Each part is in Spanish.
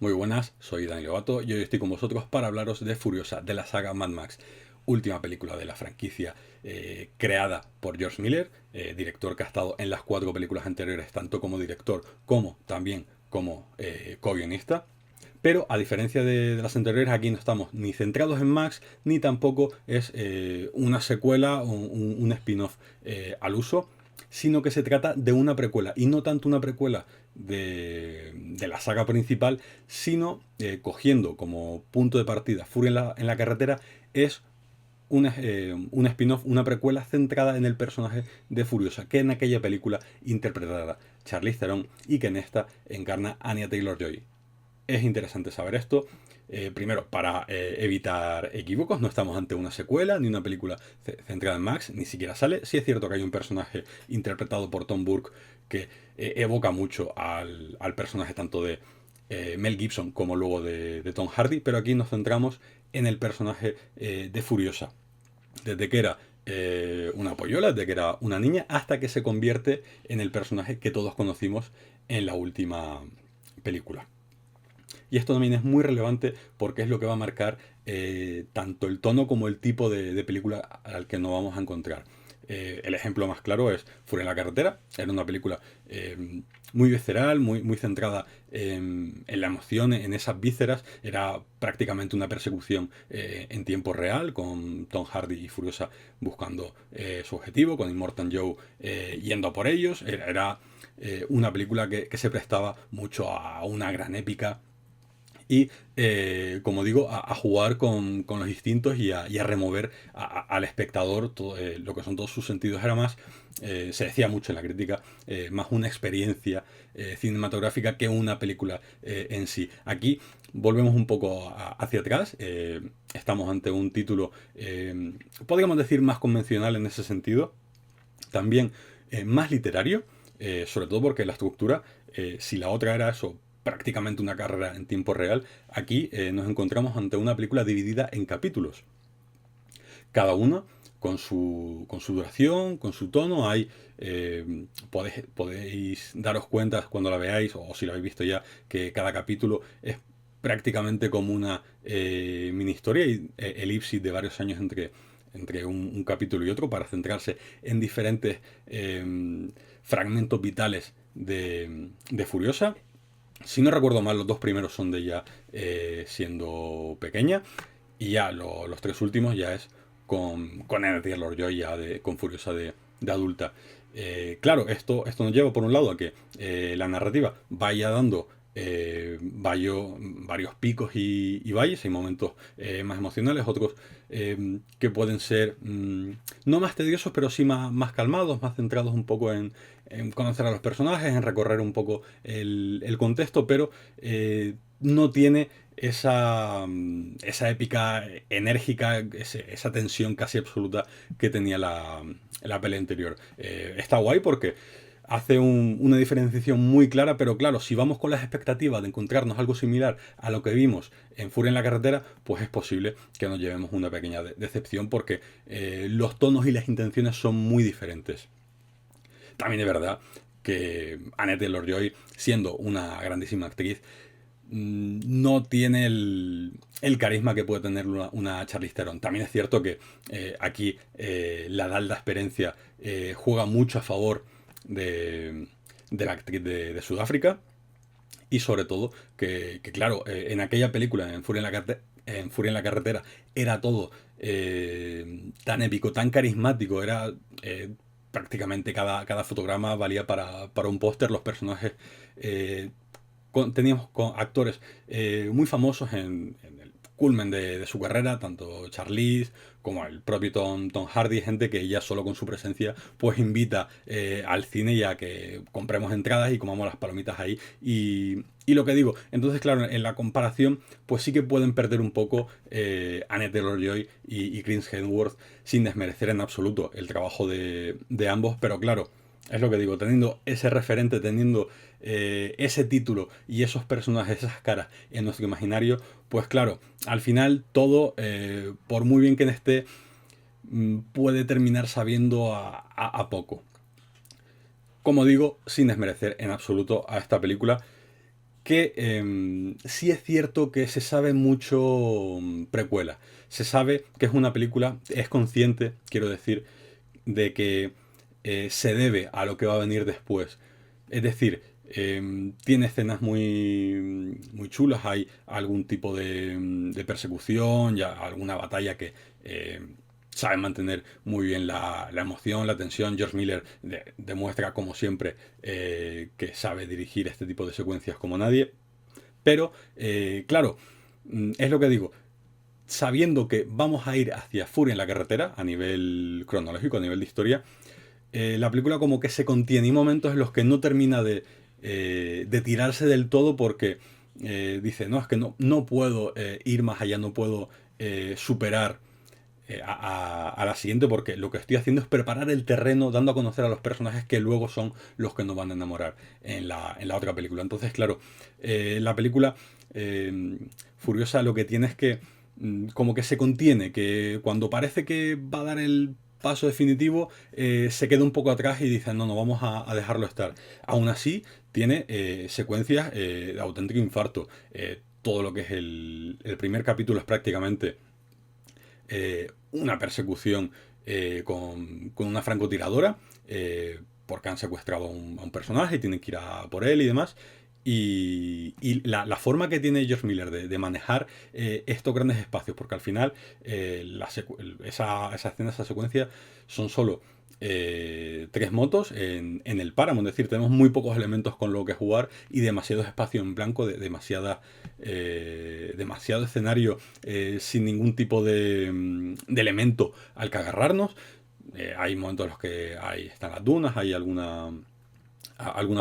Muy buenas, soy Dani Lovato y hoy estoy con vosotros para hablaros de Furiosa, de la saga Mad Max, última película de la franquicia creada por George Miller, director que ha estado en las 4 películas anteriores, tanto como director como también como co-guionista. Pero a diferencia de las anteriores, aquí no estamos ni centrados en Max, ni tampoco es una secuela o un spin-off al uso, sino que se trata de una precuela, y no tanto una precuela de la saga principal, sino cogiendo como punto de partida Furia en la carretera, es un spin-off, una precuela centrada en el personaje de Furiosa, que en aquella película interpretará Charlize Theron y que en esta encarna Anya Taylor-Joy. Es interesante saber esto. Primero, para evitar equívocos, no estamos ante una secuela ni una película centrada en Max, ni siquiera sale. Sí es cierto que hay un personaje interpretado por Tom Burke que evoca mucho al personaje tanto de Mel Gibson como luego de Tom Hardy, pero aquí nos centramos en el personaje de Furiosa. Desde que era una pollola, desde que era una niña, hasta que se convierte en el personaje que todos conocimos en la última película. Y esto también es muy relevante porque es lo que va a marcar tanto el tono como el tipo de película al que nos vamos a encontrar. El ejemplo más claro es Furia en la carretera. Era una película muy visceral, muy centrada en la emoción, en esas vísceras. Era prácticamente una persecución en tiempo real, con Tom Hardy y Furiosa buscando su objetivo, con Immortan Joe yendo a por ellos. Era una película que se prestaba mucho a una gran épica y, como digo, a jugar con los instintos y a remover al espectador todo, lo que son todos sus sentidos. Era más, se decía mucho en la crítica, más una experiencia cinematográfica que una película en sí. Aquí volvemos un poco hacia atrás. Estamos ante un título, podríamos decir, más convencional en ese sentido. También más literario, sobre todo porque la estructura, si la otra era eso, prácticamente una carrera en tiempo real, aquí nos encontramos ante una película dividida en capítulos. Cada uno con su duración, con su tono. Hay, podéis daros cuenta cuando la veáis, o si lo habéis visto ya, que cada capítulo es prácticamente como una mini historia y elipsis de varios años entre un capítulo y otro para centrarse en diferentes fragmentos vitales de Furiosa. Si no recuerdo mal, los 2 primeros son de ella siendo pequeña. Y ya los 3 últimos ya es con Anya Taylor-Joy, ya con Furiosa de adulta. Claro, esto nos lleva por un lado a que la narrativa vaya dando varios picos y valles. Hay momentos más emocionales, otros que pueden ser no más tediosos, pero sí más calmados, más centrados un poco en conocer a los personajes, en recorrer un poco el contexto, pero no tiene esa épica enérgica, esa tensión casi absoluta que tenía la pelea anterior. Está guay porque hace una diferenciación muy clara, pero claro, si vamos con las expectativas de encontrarnos algo similar a lo que vimos en Furia en la carretera, pues es posible que nos llevemos una pequeña decepción porque los tonos y las intenciones son muy diferentes. También es verdad que Anya Taylor-Joy, siendo una grandísima actriz, no tiene el carisma que puede tener una Charlize Theron. También es cierto que aquí la Dalda experiencia juega mucho a favor de la actriz de Sudáfrica, y sobre todo que claro, en aquella película, en Furia en la carretera, era todo tan épico, tan carismático. Era prácticamente cada fotograma valía para un póster. Los personajes teníamos actores muy famosos en el culmen de su carrera, tanto Charlize como el propio Tom Hardy, gente que ya solo con su presencia pues invita al cine y a que compremos entradas y comamos las palomitas ahí. Y lo que digo, entonces claro, en la comparación pues sí que pueden perder un poco Anya Taylor-Joy y Chris Hemsworth, sin desmerecer en absoluto el trabajo de ambos, pero claro, es lo que digo, teniendo ese referente, teniendo ese título y esos personajes, esas caras en nuestro imaginario, pues claro, al final todo, por muy bien que esté, puede terminar sabiendo a poco. Como digo, sin desmerecer en absoluto a esta película, que sí es cierto que se sabe mucho precuela. Se sabe que es una película, es consciente, quiero decir, de que se debe a lo que va a venir después. Es decir, tiene escenas muy chulas, hay algún tipo de persecución, ya alguna batalla que sabe mantener muy bien la emoción, la tensión. George Miller demuestra, como siempre, que sabe dirigir este tipo de secuencias como nadie. Pero, claro, es lo que digo, sabiendo que vamos a ir hacia Furia en la carretera, a nivel cronológico, a nivel de historia, la película como que se contiene. Hay momentos en los que no termina de tirarse del todo porque dice, no, es que no puedo ir más allá, no puedo superar a la siguiente porque lo que estoy haciendo es preparar el terreno, dando a conocer a los personajes que luego son los que nos van a enamorar en la otra película. Entonces, claro, la película Furiosa lo que tiene es que como que se contiene, que cuando parece que va a dar el paso definitivo, se queda un poco atrás y dice, no, no, vamos a dejarlo estar. Aún así, tiene secuencias de auténtico infarto. Todo lo que es el primer capítulo es prácticamente una persecución con una francotiradora, porque han secuestrado a un personaje y tienen que ir a por él y demás. Y la forma que tiene George Miller de manejar estos grandes espacios, porque al final esa escena, esa secuencia, son solo tres motos en el páramo, es decir, tenemos muy pocos elementos con lo que jugar y demasiado espacio en blanco, demasiado escenario sin ningún tipo de elemento al que agarrarnos. Hay momentos en los que están las dunas, hay alguna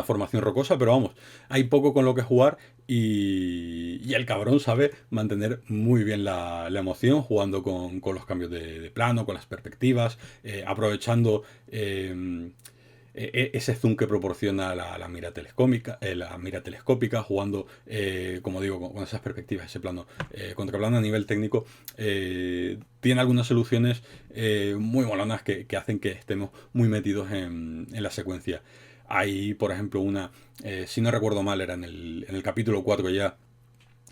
formación rocosa, pero vamos, hay poco con lo que jugar y el cabrón sabe mantener muy bien la emoción, jugando con los cambios de plano, con las perspectivas, aprovechando ese zoom que proporciona la mira telescópica, jugando, como digo, con esas perspectivas, ese plano contraplano a nivel técnico. Tiene algunas soluciones muy molonas que hacen que estemos muy metidos en la secuencia. Hay, por ejemplo, si no recuerdo mal, era en el capítulo 4 ya,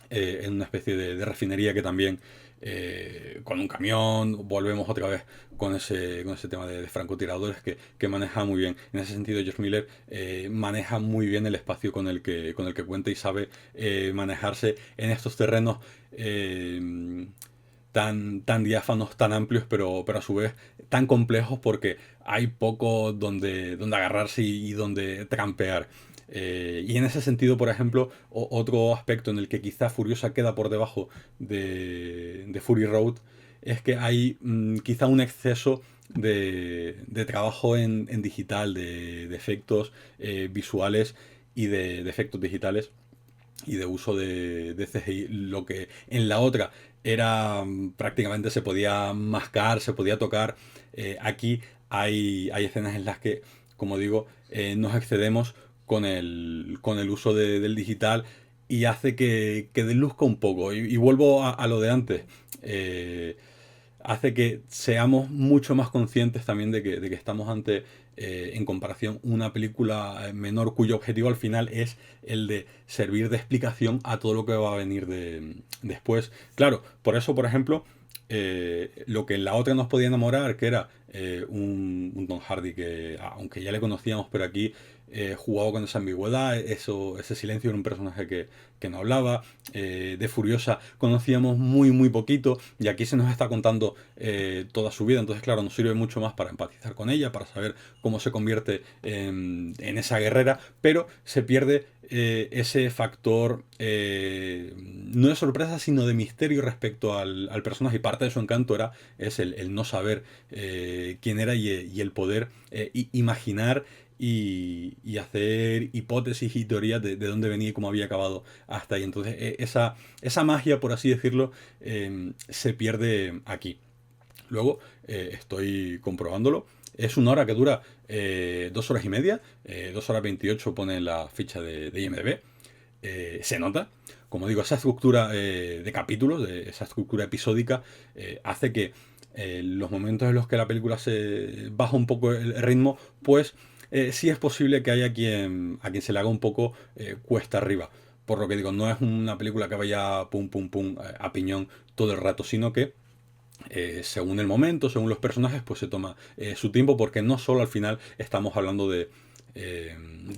en una especie de refinería que también, con un camión, volvemos otra vez con ese tema de francotiradores que maneja muy bien. En ese sentido, George Miller maneja muy bien el espacio con el que cuenta y sabe manejarse en estos terrenos tan diáfanos, tan amplios, pero a su vez tan complejos porque hay poco donde agarrarse y donde trampear. Y en ese sentido, por ejemplo, otro aspecto en el que quizá Furiosa queda por debajo de Fury Road es que hay quizá un exceso de trabajo en digital, de efectos visuales y de efectos digitales y de uso de CGI, lo que en la otra era prácticamente se podía mascar, se podía tocar. Aquí hay escenas en las que, como digo, nos excedemos con el uso del digital y hace que deluzca un poco. Y vuelvo a lo de antes. Eh, Hace que seamos mucho más conscientes también de que estamos ante, en comparación, una película menor cuyo objetivo al final es el de servir de explicación a todo lo que va a venir después. Claro, por eso, por ejemplo, lo que en la otra nos podía enamorar, que era un Tom Hardy que, aunque ya le conocíamos, pero aquí jugaba con esa ambigüedad, ese silencio en un personaje que no hablaba. De Furiosa conocíamos muy poquito y aquí se nos está contando toda su vida, entonces claro, nos sirve mucho más para empatizar con ella, para saber cómo se convierte en esa guerrera, pero se pierde ese factor no de sorpresa, sino de misterio respecto al personaje, y parte de su encanto es el no saber quién era y el poder imaginar y hacer hipótesis y teorías de dónde venía y cómo había acabado hasta ahí. Entonces, esa magia, por así decirlo, se pierde aquí. Luego, estoy comprobándolo. Es una hora que dura 2 horas y media, 2 horas 28 pone en la ficha de IMDb. Se nota. Como digo, esa estructura de capítulos, esa estructura episódica, hace que los momentos en los que la película se baja un poco el ritmo, pues sí es posible que haya a quien se le haga un poco cuesta arriba. por lo que digo, no es una película que vaya pum pum pum a piñón todo el rato, sino que según el momento, según los personajes, pues se toma su tiempo, porque no solo al final estamos hablando de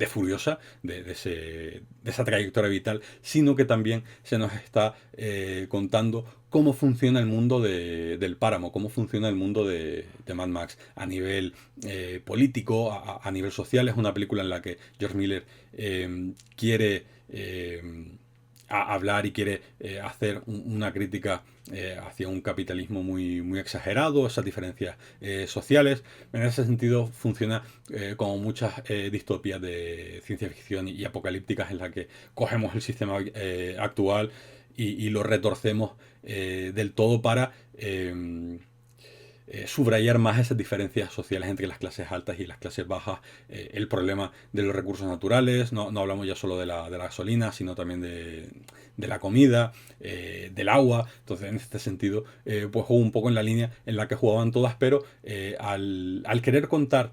Furiosa, de esa trayectoria vital, sino que también se nos está contando cómo funciona el mundo del páramo, cómo funciona el mundo de Mad Max a nivel político, a nivel social. Es una película en la que George Miller quiere hablar y quiere hacer una crítica hacia un capitalismo muy exagerado, esas diferencias sociales. En ese sentido funciona como muchas distopías de ciencia ficción y apocalípticas, en la que cogemos el sistema actual y lo retorcemos del todo para subrayar más esas diferencias sociales entre las clases altas y las clases bajas, el problema de los recursos naturales. No hablamos ya solo de la gasolina, sino también de la comida, del agua. Entonces, en este sentido, pues juego un poco en la línea en la que jugaban todas, pero al querer contar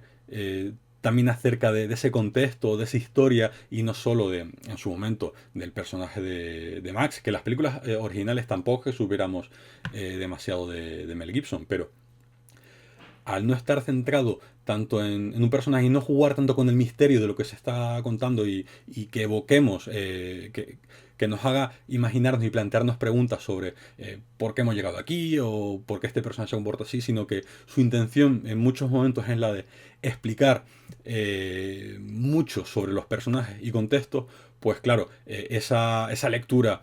también acerca de ese contexto, de esa historia, y no solo en su momento del personaje de Max, que las películas originales tampoco que supiéramos demasiado de Mel Gibson, pero al no estar centrado tanto en un personaje y no jugar tanto con el misterio de lo que se está contando, y que evoquemos, que nos haga imaginarnos y plantearnos preguntas sobre por qué hemos llegado aquí o por qué este personaje se comporta así, sino que su intención en muchos momentos es la de explicar mucho sobre los personajes y contextos. Pues claro, esa lectura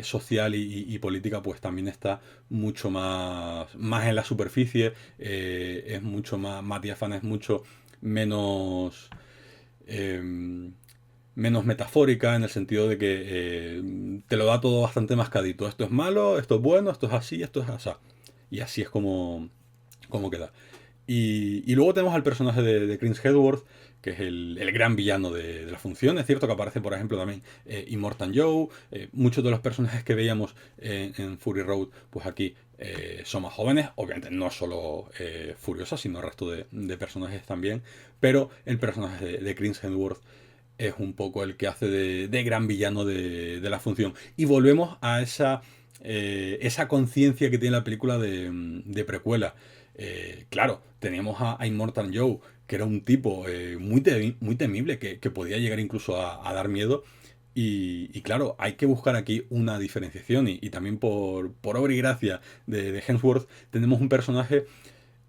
social y política pues también está mucho más en la superficie, es mucho más diáfana, es mucho menos, eh, menos metafórica, en el sentido de que te lo da todo bastante mascadito. Esto es malo, esto es bueno, esto es así, esto es así. Y así es como queda. Y luego tenemos al personaje de Chris Hedworth, que es el gran villano de la función. Es cierto que aparece, por ejemplo, también Immortan Joe. Muchos de los personajes que veíamos en Fury Road, pues aquí son más jóvenes. Obviamente no solo Furiosa, sino el resto de personajes también. Pero el personaje de Chris Hedworth es un poco el que hace de gran villano de la función. Y volvemos a esa conciencia que tiene la película de precuela. Claro, teníamos a Immortan Joe, que era un tipo muy temible, que podía llegar incluso a dar miedo. Y claro, hay que buscar aquí una diferenciación. Y también por obra y gracia de Hemsworth, tenemos un personaje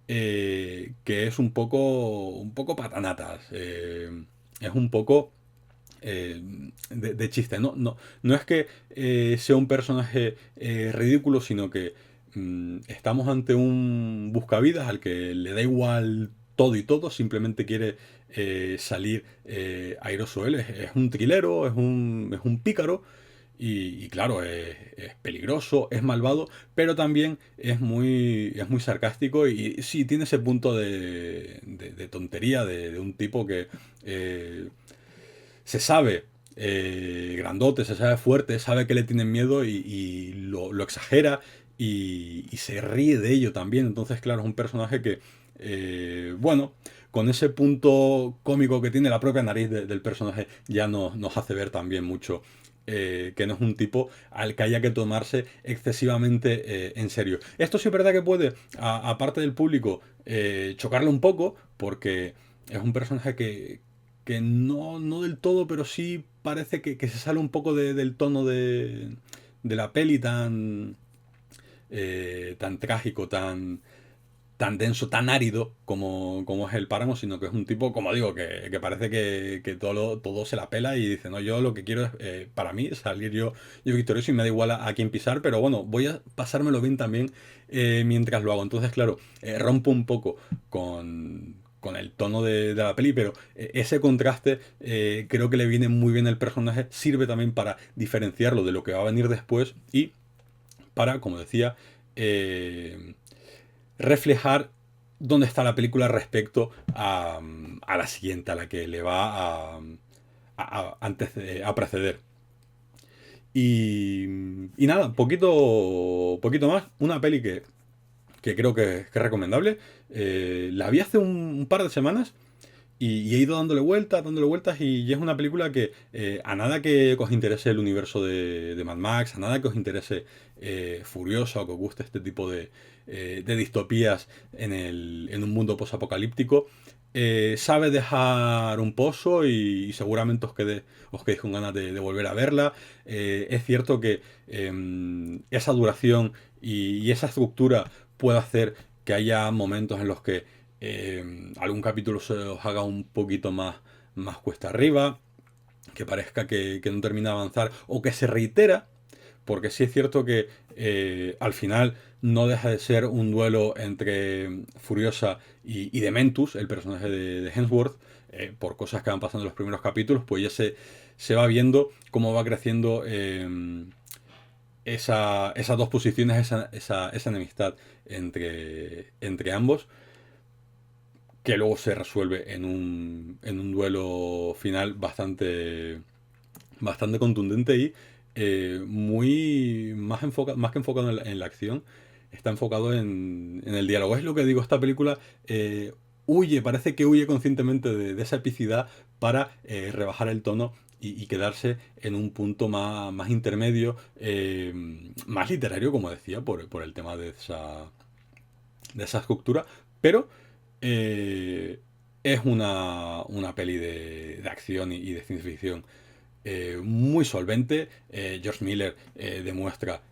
que es un poco patanatas. Es un poco de chiste. No es que sea un personaje ridículo, sino que estamos ante un buscavidas al que le da igual todo y todo, simplemente quiere salir airoso él. Es un trilero, es un pícaro. Y claro, es peligroso, es malvado, pero también es muy sarcástico, y sí tiene ese punto de tontería de un tipo que se sabe grandote, se sabe fuerte, sabe que le tienen miedo, y lo exagera, y se ríe de ello también. Entonces, claro, es un personaje que, bueno, con ese punto cómico que tiene la propia nariz del personaje, ya nos hace ver también mucho que no es un tipo al que haya que tomarse excesivamente en serio. Esto sí es verdad que puede, aparte del público, chocarle un poco, porque es un personaje que no del todo, pero sí parece que se sale un poco del tono de la peli, tan trágico, tan denso, tan árido como es el páramo, sino que es un tipo, como digo, que parece que todo se la pela, y dice: no, yo lo que quiero es, para mí, salir yo victorioso, y me da igual a quién pisar, pero bueno, voy a pasármelo bien también mientras lo hago. Entonces, claro, rompo un poco con el tono de la peli, pero ese contraste creo que le viene muy bien al personaje, sirve también para diferenciarlo de lo que va a venir después, y para, como decía, reflejar dónde está la película respecto a la siguiente, a la que le va a preceder. Y nada, poquito más. Una peli que creo que es recomendable. La vi hace un par de semanas, Y he ido dándole vueltas, y es una película que a nada que os interese el universo de Mad Max, a nada que os interese Furiosa o que os guste este tipo de distopías en un mundo posapocalíptico, sabe dejar un pozo y seguramente os quedéis con ganas de volver a verla. Es cierto que esa duración y esa estructura puede hacer que haya momentos en los que algún capítulo se os haga un poquito más cuesta arriba, que parezca que no termina de avanzar o que se reitera, porque sí es cierto que al final no deja de ser un duelo entre Furiosa y Dementus, el personaje de Hemsworth, por cosas que van pasando en los primeros capítulos, pues ya se va viendo cómo va creciendo esas dos posiciones, esa enemistad entre ambos, que luego se resuelve en un duelo final bastante contundente y muy más que enfocado en la acción, está enfocado en el diálogo. Es lo que digo, esta película parece que huye conscientemente de esa epicidad para rebajar el tono y quedarse en un punto más intermedio, más literario, como decía, por el tema de esa estructura, pero eh, es una peli de acción y de ciencia ficción muy solvente. George Miller demuestra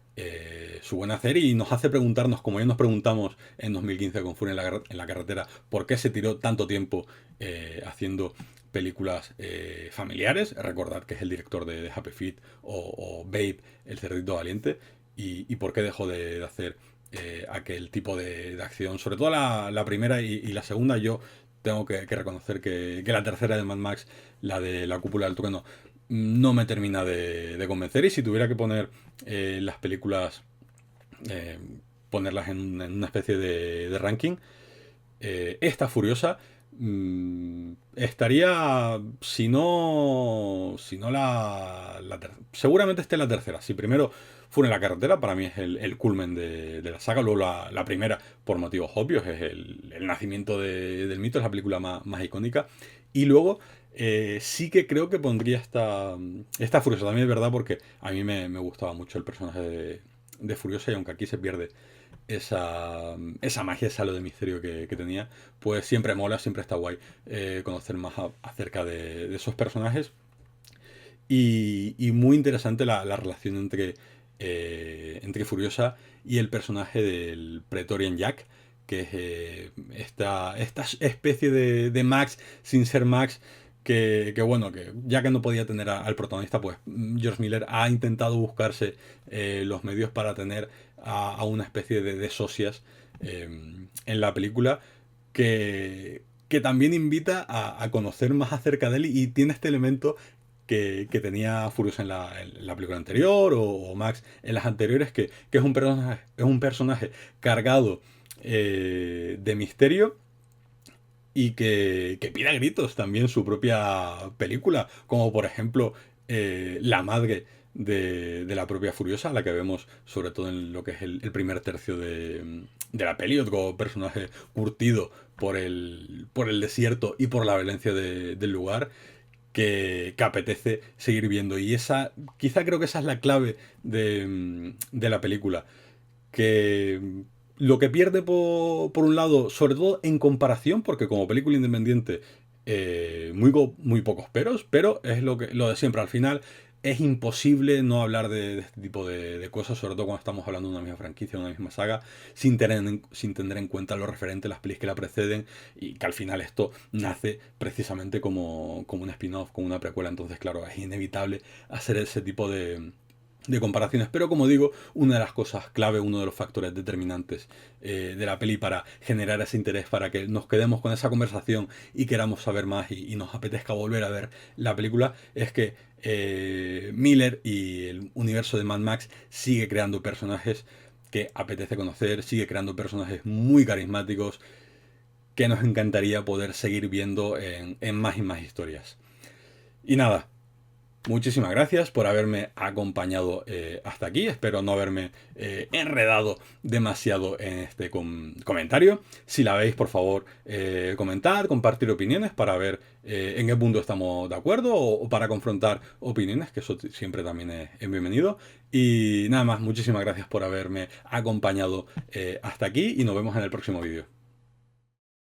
su buen hacer y nos hace preguntarnos, como ya nos preguntamos en 2015 con Furia en la carretera, por qué se tiró tanto tiempo haciendo películas familiares. Recordad que es el director de Happy Feet o Babe, el cerdito valiente, y por qué dejó de hacer aquel tipo de acción. Sobre todo la primera y la segunda, yo tengo que reconocer que la tercera de Mad Max, la de la cúpula del trueno, no me termina de convencer. Y si tuviera que poner las películas, eh, ponerlas en una especie de ranking, esta Furiosa estaría, si no seguramente esté la tercera. Si primero Furia en la carretera, para mí es el culmen de la saga. Luego la primera, por motivos obvios, es el nacimiento del mito, es la película más icónica. Y luego sí que creo que pondría esta Furiosa. También es verdad porque a mí me gustaba mucho el personaje de Furiosa, y aunque aquí se pierde esa magia, ese halo de misterio que tenía, pues siempre mola, siempre está guay conocer más acerca de esos personajes. Y muy interesante la relación entre Furiosa y el personaje del Praetorian Jack, que es esta especie de Max sin ser Max, que bueno, que ya que no podía tener al protagonista, pues George Miller ha intentado buscarse los medios para tener a una especie de socias en la película, que también invita a conocer más acerca de él, y tiene este elemento que tenía Furious en la película anterior, o Max en las anteriores, que es un personaje cargado de misterio, y que pide a gritos también su propia película, como por ejemplo la madre de la propia Furiosa, la que vemos sobre todo en lo que es el primer tercio de la peli, otro personaje curtido por el desierto y por la violencia del lugar, que apetece seguir viendo. Y quizá creo que esa es la clave de la película. Que lo que pierde por un lado, sobre todo en comparación, porque como película independiente, muy pocos peros, pero es lo de siempre. Al final es imposible no hablar de este tipo de cosas, sobre todo cuando estamos hablando de una misma franquicia, de una misma saga, sin tener en cuenta lo referente a las pelis que la preceden, y que al final esto nace precisamente como un spin-off, como una precuela. Entonces, claro, es inevitable hacer ese tipo de comparaciones. Pero como digo, una de las cosas clave, uno de los factores determinantes de la peli para generar ese interés, para que nos quedemos con esa conversación y queramos saber más y nos apetezca volver a ver la película, es que Miller y el universo de Mad Max sigue creando personajes que apetece conocer, sigue creando personajes muy carismáticos que nos encantaría poder seguir viendo en más y más historias. Y nada, muchísimas gracias por haberme acompañado hasta aquí. Espero no haberme enredado demasiado en este comentario. Si la veis, por favor, comentar, compartir opiniones para ver en qué punto estamos de acuerdo o para confrontar opiniones, que eso siempre también es bienvenido. Y nada más, muchísimas gracias por haberme acompañado hasta aquí y nos vemos en el próximo vídeo.